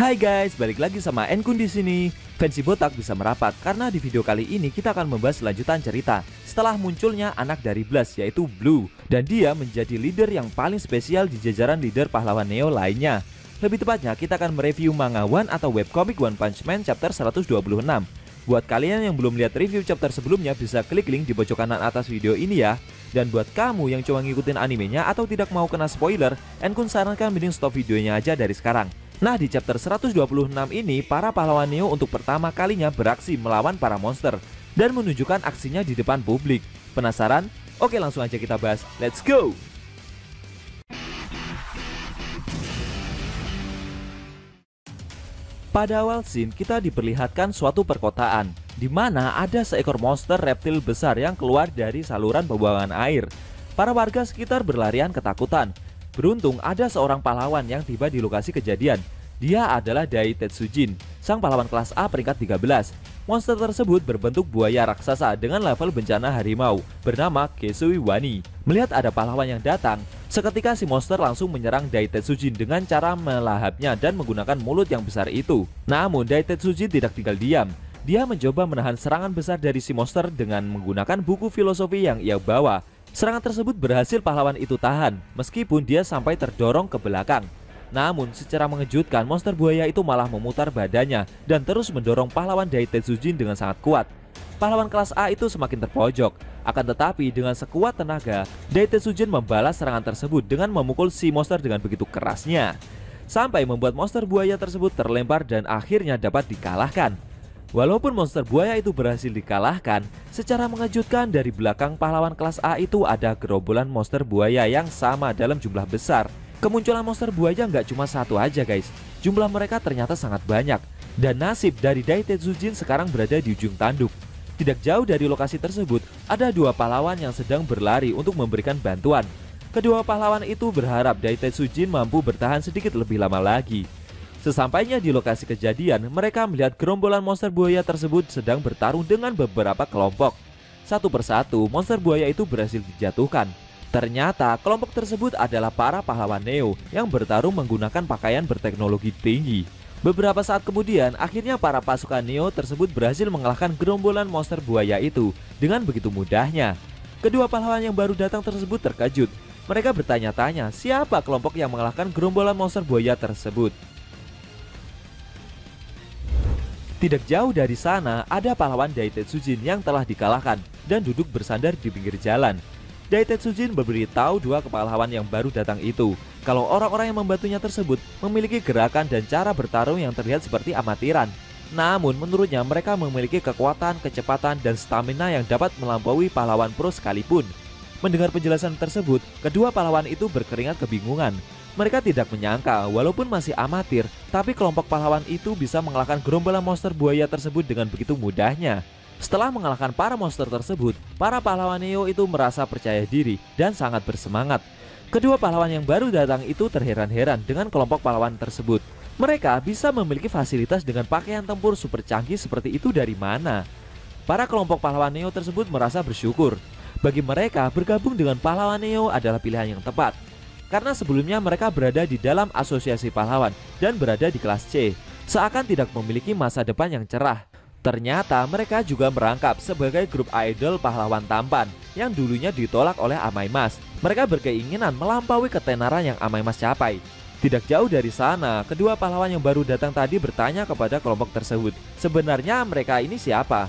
Hai guys, balik lagi sama Enkun di sini. Fancy Botak bisa merapat karena di video kali ini kita akan membahas lanjutan cerita setelah munculnya anak dari Blast yaitu Blue, dan dia menjadi leader yang paling spesial di jajaran leader pahlawan Neo lainnya. Lebih tepatnya kita akan mereview manga One atau webcomic One Punch Man chapter 126. Buat kalian yang belum lihat review chapter sebelumnya bisa klik link di pojok kanan atas video ini ya. Dan buat kamu yang cuma ngikutin animenya atau tidak mau kena spoiler, Enkun sarankan mending stop videonya aja dari sekarang. Nah, di chapter 126 ini, para pahlawan Neo untuk pertama kalinya beraksi melawan para monster dan menunjukkan aksinya di depan publik. Penasaran? Oke, langsung aja kita bahas. Let's go! Pada awal scene, kita diperlihatkan suatu perkotaan di mana ada seekor monster reptil besar yang keluar dari saluran pembuangan air. Para warga sekitar berlarian ketakutan. Beruntung ada seorang pahlawan yang tiba di lokasi kejadian. Dia adalah Dai Tetsujin, sang pahlawan kelas A peringkat 13. Monster tersebut berbentuk buaya raksasa dengan level bencana harimau bernama Kesui Wani. Melihat ada pahlawan yang datang, seketika si monster langsung menyerang Dai Tetsujin dengan cara melahapnya dan menggunakan mulut yang besar itu. Namun Dai Tetsujin tidak tinggal diam. Dia mencoba menahan serangan besar dari si monster dengan menggunakan buku filosofi yang ia bawa. Serangan tersebut berhasil pahlawan itu tahan, meskipun dia sampai terdorong ke belakang. Namun secara mengejutkan, monster buaya itu malah memutar badannya dan terus mendorong pahlawan Dai Tetsujin dengan sangat kuat. Pahlawan kelas A itu semakin terpojok. Akan tetapi dengan sekuat tenaga, Dai Tetsujin membalas serangan tersebut dengan memukul si monster dengan begitu kerasnya, sampai membuat monster buaya tersebut terlempar dan akhirnya dapat dikalahkan. Walaupun monster buaya itu berhasil dikalahkan, secara mengejutkan dari belakang pahlawan kelas A itu ada gerombolan monster buaya yang sama dalam jumlah besar. Kemunculan monster buaya nggak cuma satu aja guys, jumlah mereka ternyata sangat banyak. Dan nasib dari Dai Tetsujin sekarang berada di ujung tanduk. Tidak jauh dari lokasi tersebut, ada dua pahlawan yang sedang berlari untuk memberikan bantuan. Kedua pahlawan itu berharap Dai Tetsujin mampu bertahan sedikit lebih lama lagi. Sesampainya di lokasi kejadian, mereka melihat gerombolan monster buaya tersebut sedang bertarung dengan beberapa kelompok. Satu persatu, monster buaya itu berhasil dijatuhkan. Ternyata kelompok tersebut adalah para pahlawan Neo yang bertarung menggunakan pakaian berteknologi tinggi. Beberapa saat kemudian, akhirnya para pasukan Neo tersebut berhasil mengalahkan gerombolan monster buaya itu dengan begitu mudahnya. Kedua pahlawan yang baru datang tersebut terkejut. Mereka bertanya-tanya siapa kelompok yang mengalahkan gerombolan monster buaya tersebut. Tidak jauh dari sana, ada pahlawan Dai Tetsujin yang telah dikalahkan dan duduk bersandar di pinggir jalan. Dai Tetsujin memberitahu dua pahlawan yang baru datang itu kalau orang-orang yang membantunya tersebut memiliki gerakan dan cara bertarung yang terlihat seperti amatiran. Namun menurutnya mereka memiliki kekuatan, kecepatan, dan stamina yang dapat melampaui pahlawan pro sekalipun. Mendengar penjelasan tersebut, kedua pahlawan itu berkeringat kebingungan. Mereka tidak menyangka walaupun masih amatir, tapi kelompok pahlawan itu bisa mengalahkan gerombolan monster buaya tersebut dengan begitu mudahnya. Setelah mengalahkan para monster tersebut, para pahlawan Neo itu merasa percaya diri dan sangat bersemangat. Kedua pahlawan yang baru datang itu terheran-heran dengan kelompok pahlawan tersebut. Mereka bisa memiliki fasilitas dengan pakaian tempur super canggih seperti itu dari mana? Para kelompok pahlawan Neo tersebut merasa bersyukur. Bagi mereka, bergabung dengan pahlawan Neo adalah pilihan yang tepat. Karena sebelumnya mereka berada di dalam asosiasi pahlawan dan berada di kelas C, seakan tidak memiliki masa depan yang cerah. Ternyata mereka juga merangkap sebagai grup idol pahlawan tampan yang dulunya ditolak oleh Amaimas. Mereka berkeinginan melampaui ketenaran yang Amaimas capai. Tidak jauh dari sana, kedua pahlawan yang baru datang tadi bertanya kepada kelompok tersebut, sebenarnya mereka ini siapa?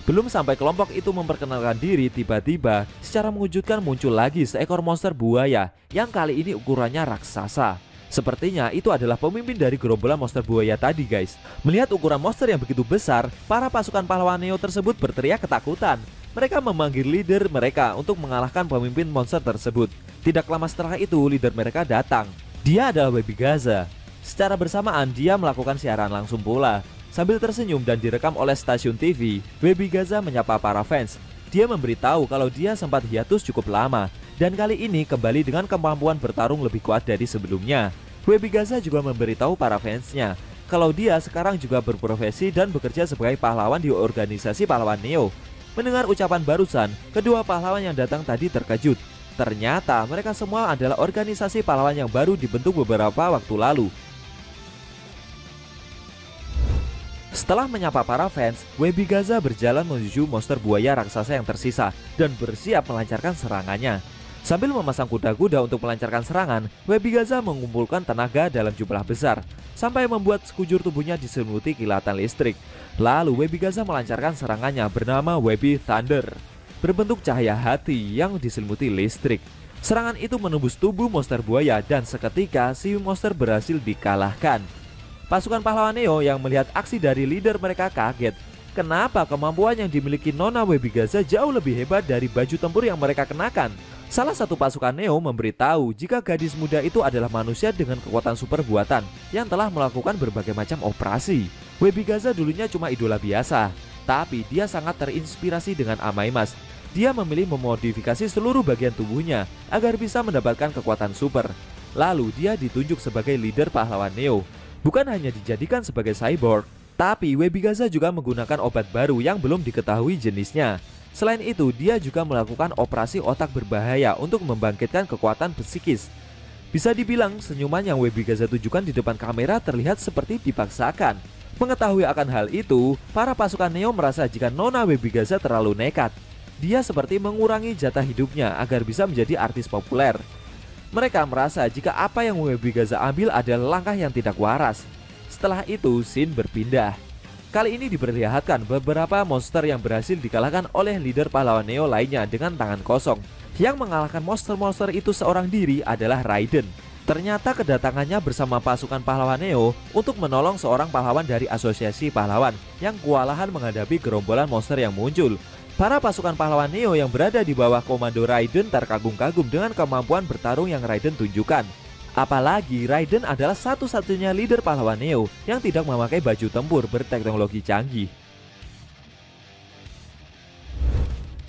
Belum sampai kelompok itu memperkenalkan diri, tiba-tiba secara mengejutkan muncul lagi seekor monster buaya yang kali ini ukurannya raksasa. Sepertinya itu adalah pemimpin dari gerombolan monster buaya tadi guys. Melihat ukuran monster yang begitu besar, para pasukan pahlawan Neo tersebut berteriak ketakutan. Mereka memanggil leader mereka untuk mengalahkan pemimpin monster tersebut. Tidak lama setelah itu leader mereka datang. Dia adalah Baby Gaza. Secara bersamaan dia melakukan siaran langsung pula. Sambil tersenyum dan direkam oleh stasiun TV, Baby Gaza menyapa para fans. Dia memberitahu kalau dia sempat hiatus cukup lama dan kali ini kembali dengan kemampuan bertarung lebih kuat dari sebelumnya. Baby Gaza juga memberitahu para fansnya kalau dia sekarang juga berprofesi dan bekerja sebagai pahlawan di organisasi pahlawan Neo. Mendengar ucapan barusan, kedua pahlawan yang datang tadi terkejut. Ternyata mereka semua adalah organisasi pahlawan yang baru dibentuk beberapa waktu lalu. Setelah menyapa para fans, Webigaza berjalan menuju monster buaya raksasa yang tersisa dan bersiap melancarkan serangannya. Sambil memasang kuda-kuda untuk melancarkan serangan, Webigaza mengumpulkan tenaga dalam jumlah besar sampai membuat sekujur tubuhnya diselimuti kilatan listrik. Lalu Webigaza melancarkan serangannya bernama Webi Thunder, berbentuk cahaya hati yang diselimuti listrik. Serangan itu menembus tubuh monster buaya dan seketika si monster berhasil dikalahkan. Pasukan pahlawan Neo yang melihat aksi dari leader mereka kaget. Kenapa kemampuan yang dimiliki Nona Webigaza jauh lebih hebat dari baju tempur yang mereka kenakan? Salah satu pasukan Neo memberitahu jika gadis muda itu adalah manusia dengan kekuatan super buatan yang telah melakukan berbagai macam operasi. Webigaza dulunya cuma idola biasa, tapi dia sangat terinspirasi dengan Amaimas. Dia memilih memodifikasi seluruh bagian tubuhnya agar bisa mendapatkan kekuatan super. Lalu dia ditunjuk sebagai leader pahlawan Neo. Bukan hanya dijadikan sebagai cyborg, tapi Webigaza juga menggunakan obat baru yang belum diketahui jenisnya. Selain itu, dia juga melakukan operasi otak berbahaya untuk membangkitkan kekuatan psikis. Bisa dibilang, senyuman yang Webigaza tunjukkan di depan kamera terlihat seperti dipaksakan. Mengetahui akan hal itu, para pasukan Neo merasa jika Nona Webigaza terlalu nekat. Dia seperti mengurangi jatah hidupnya agar bisa menjadi artis populer. Mereka merasa jika apa yang Webigaza ambil adalah langkah yang tidak waras. Setelah itu, scene berpindah. Kali ini diperlihatkan beberapa monster yang berhasil dikalahkan oleh leader pahlawan Neo lainnya dengan tangan kosong. Yang mengalahkan monster-monster itu seorang diri adalah Raiden. Ternyata kedatangannya bersama pasukan pahlawan Neo untuk menolong seorang pahlawan dari asosiasi pahlawan yang kewalahan menghadapi gerombolan monster yang muncul. Para pasukan pahlawan Neo yang berada di bawah komando Raiden terkagum-kagum dengan kemampuan bertarung yang Raiden tunjukkan. Apalagi Raiden adalah satu-satunya leader pahlawan Neo yang tidak memakai baju tempur berteknologi canggih.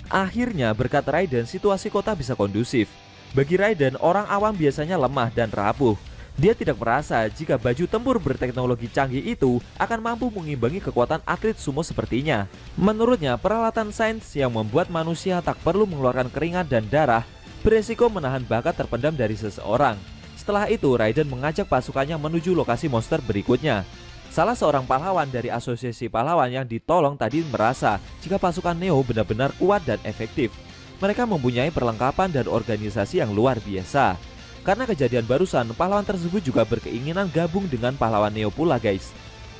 Akhirnya berkat Raiden situasi kota bisa kondusif. Bagi Raiden, orang awam biasanya lemah dan rapuh. Dia tidak merasa jika baju tempur berteknologi canggih itu akan mampu mengimbangi kekuatan atlet sumo sepertinya. Menurutnya, peralatan sains yang membuat manusia tak perlu mengeluarkan keringat dan darah beresiko menahan bakat terpendam dari seseorang. Setelah itu, Raiden mengajak pasukannya menuju lokasi monster berikutnya. Salah seorang pahlawan dari asosiasi pahlawan yang ditolong tadi merasa jika pasukan Neo benar-benar kuat dan efektif. Mereka mempunyai perlengkapan dan organisasi yang luar biasa. Karena kejadian barusan, pahlawan tersebut juga berkeinginan gabung dengan pahlawan Neo pula guys.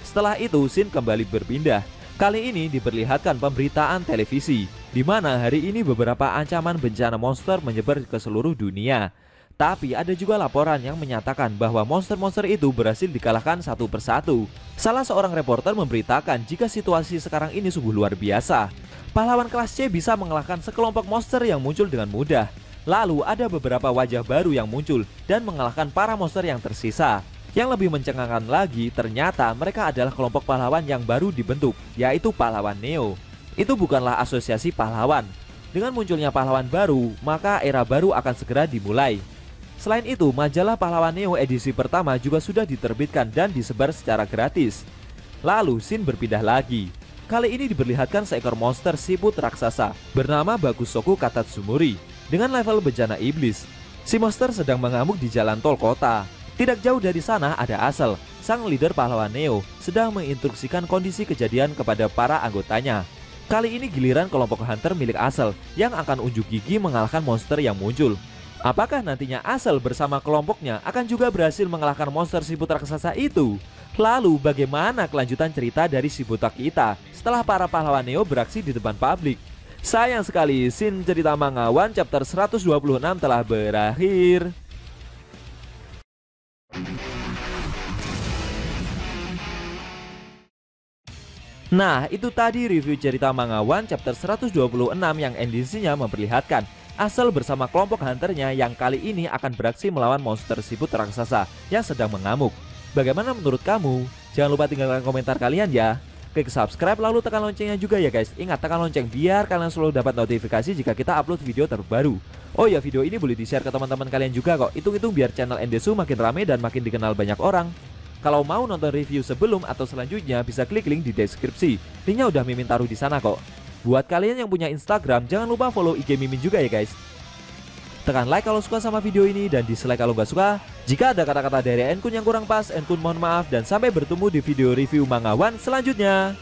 Setelah itu, scene kembali berpindah. Kali ini diperlihatkan pemberitaan televisi, di mana hari ini beberapa ancaman bencana monster menyebar ke seluruh dunia. Tapi ada juga laporan yang menyatakan bahwa monster-monster itu berhasil dikalahkan satu persatu. Salah seorang reporter memberitakan jika situasi sekarang ini sungguh luar biasa. Pahlawan kelas C bisa mengalahkan sekelompok monster yang muncul dengan mudah. Lalu ada beberapa wajah baru yang muncul dan mengalahkan para monster yang tersisa. Yang lebih mencengangkan lagi, ternyata mereka adalah kelompok pahlawan yang baru dibentuk, yaitu pahlawan Neo. Itu bukanlah asosiasi pahlawan. Dengan munculnya pahlawan baru, maka era baru akan segera dimulai. Selain itu, majalah pahlawan Neo edisi pertama juga sudah diterbitkan dan disebar secara gratis. Lalu scene berpindah lagi. Kali ini diperlihatkan seekor monster siput raksasa bernama Bakusoku Katatsumori. Dengan level bejana iblis, si monster sedang mengamuk di jalan tol kota. Tidak jauh dari sana ada Asel, sang leader pahlawan Neo, sedang menginstruksikan kondisi kejadian kepada para anggotanya. Kali ini giliran kelompok hunter milik Asel yang akan unjuk gigi mengalahkan monster yang muncul. Apakah nantinya Asel bersama kelompoknya akan juga berhasil mengalahkan monster siput raksasa itu? Lalu bagaimana kelanjutan cerita dari si botak kita setelah para pahlawan Neo beraksi di depan publik? Sayang sekali, scene cerita manga One chapter 126 telah berakhir. Nah, itu tadi review cerita manga One chapter 126 yang endingnya memperlihatkan Asel bersama kelompok hunternya yang kali ini akan beraksi melawan monster siput raksasa yang sedang mengamuk. Bagaimana menurut kamu? Jangan lupa tinggalkan komentar kalian ya. Klik subscribe lalu tekan loncengnya juga ya guys. Ingat tekan lonceng biar kalian selalu dapat notifikasi jika kita upload video terbaru. Oh ya, video ini boleh di-share ke teman-teman kalian juga kok. Hitung-hitung biar channel Endesu makin rame dan makin dikenal banyak orang. Kalau mau nonton review sebelum atau selanjutnya bisa klik link di deskripsi. Linknya udah Mimin taruh di sana kok. Buat kalian yang punya Instagram jangan lupa follow IG Mimin juga ya guys. Tekan like kalau suka sama video ini dan dislike kalau nggak suka. Jika ada kata-kata dari Enkun yang kurang pas, Enkun mohon maaf dan sampai bertemu di video review Manga One selanjutnya.